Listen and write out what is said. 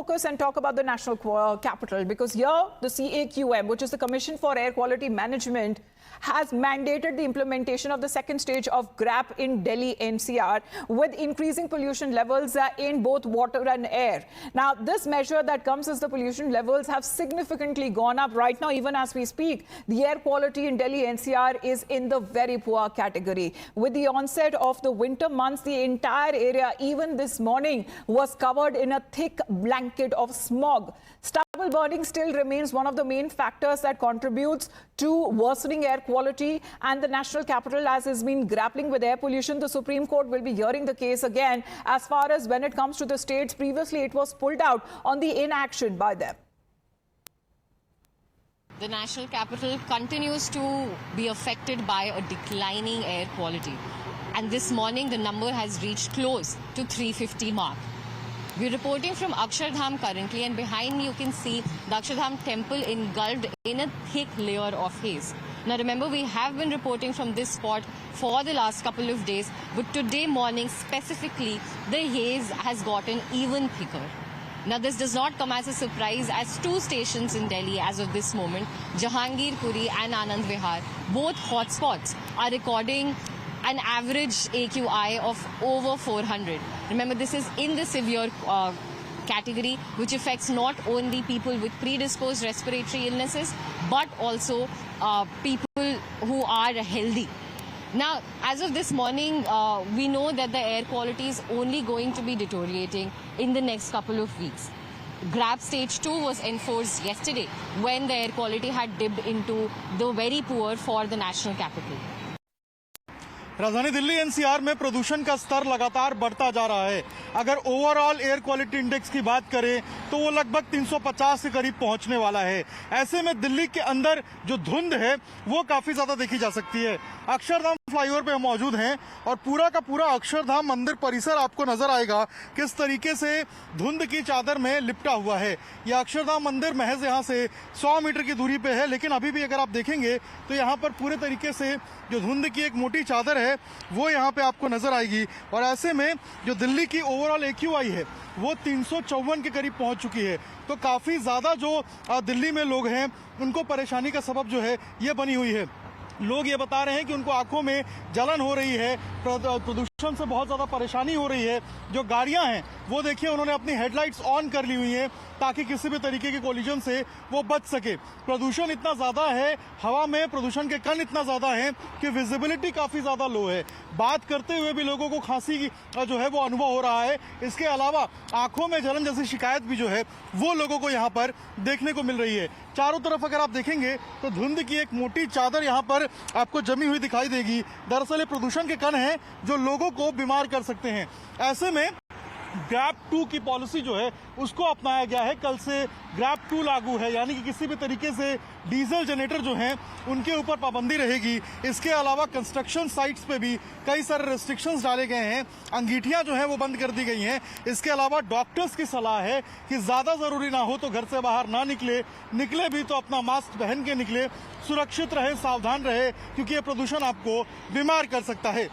focus and talk about the national capital, because here the CAQM, which is the Commission for Air Quality Management, has mandated the implementation of the second stage of GRAP in Delhi NCR with increasing pollution levels in both water and air. Now, this measure that comes as the pollution levels have significantly gone up. Right now, even as we speak, the air quality in Delhi NCR is in the very poor category. With the onset of the winter months, the entire area, even this morning, was covered in a thick blanket of smog. Stubble burning still remains one of the main factors that contributes to worsening air quality, and the national capital, as has been grappling with air pollution, the Supreme Court will be hearing the case again as far as when it comes to the states. Previously, it was pulled out on the inaction by them. The national capital continues to be affected by a declining air quality. And this morning, the number has reached close to 350 mark. We're reporting from Akshardham currently, and behind me you can see the Akshardham temple engulfed in a thick layer of haze. Now remember, we have been reporting from this spot for the last couple of days, but today morning specifically, the haze has gotten even thicker. Now this does not come as a surprise, as two stations in Delhi as of this moment, Jahangir Puri and Anand Vihar, both hotspots, are recording an average AQI of over 400. Remember, this is in the severe category, which affects not only people with predisposed respiratory illnesses, but also people who are healthy. Now, as of this morning, we know that the air quality is only going to be deteriorating in the next couple of weeks. GRAP Stage 2 was enforced yesterday when the air quality had dipped into the very poor for the national capital. राजधानी Delhi NCR में प्रदूषण का स्तर लगातार बढ़ता जा रहा है। अगर ओवरऑल एयर क्वालिटी इंडेक्स की बात करें तो वो लगभग 350 के करीब पहुंचने वाला है। ऐसे में दिल्ली के अंदर जो धुंध है वो काफी ज्यादा देखी जा सकती है। अक्षरधाम फ्लाईओवर पे हम मौजूद हैं और पूरा का पूरा अक्षरधाम मंदिर परिसर आपको नजर आएगा किस तरीके से धुंध की चादर में लिपटा हुआ है। यह अक्षरधाम मंदिर महज यहाँ से 100 मीटर की दूरी पे है, लेकिन अभी भी अगर आप देखेंगे तो यहाँ पर पूरे तरीके से जो धुंध की एक मोटी चादर है वो यहाँ पे आपको नजर आएगी। और ऐसे में जो दिल्ली की ओवरऑल AQI है वो 354 के करीब पहुंच चुकी है। तो काफी ज्यादा जो दिल्ली में लोग हैं उनको परेशानी का सबब जो है ये बनी हुई है। लोग ये बता रहे हैं कि उनको आंखों में जलन हो रही है, प्रदूषण से बहुत ज्यादा परेशानी हो रही है। जो गाड़ियां हैं वो देखिए उन्होंने अपनी हेडलाइट्स ऑन कर ली हुई हैं ताकि किसी भी तरीके के कोलिजन से वो बच सके। प्रदूषण इतना ज्यादा है, हवा में प्रदूषण के कण इतना ज्यादा है कि विजिबिलिटी काफी ज्यादा लो है। बात करते हुए भी लोगों को खांसी जो है वो अनुभव हो रहा है। इसके अलावा आंखों में जलन जैसी शिकायत भी जो है वो लोगों को यहाँ पर देखने को मिल रही है। चारों तरफ अगर आप देखेंगे तो धुंध की एक मोटी चादर यहाँ पर आपको जमी हुई दिखाई देगी। दरअसल ये प्रदूषण के कण हैं जो लोगों को बीमार कर सकते हैं। ऐसे में ग्रैप 2 की पॉलिसी जो है उसको अपनाया गया है। कल से ग्रैप 2 लागू है, यानी कि किसी भी तरीके से डीजल जनरेटर जो हैं उनके ऊपर पाबंदी रहेगी। इसके अलावा कंस्ट्रक्शन साइट्स पे भी कई सारे रेस्ट्रिक्शंस डाले गए हैं। अंगीठियां जो हैं वो बंद कर दी गई हैं। इसके अलावा डॉक्टर्स की सलाह है कि ज्यादा जरूरी ना हो तो घर से बाहर ना निकले भी तो अपना मास्क पहन के निकले, सुरक्षित रहे, सावधान रहे, क्योंकि ये प्रदूषण आपको बीमार कर सकता है।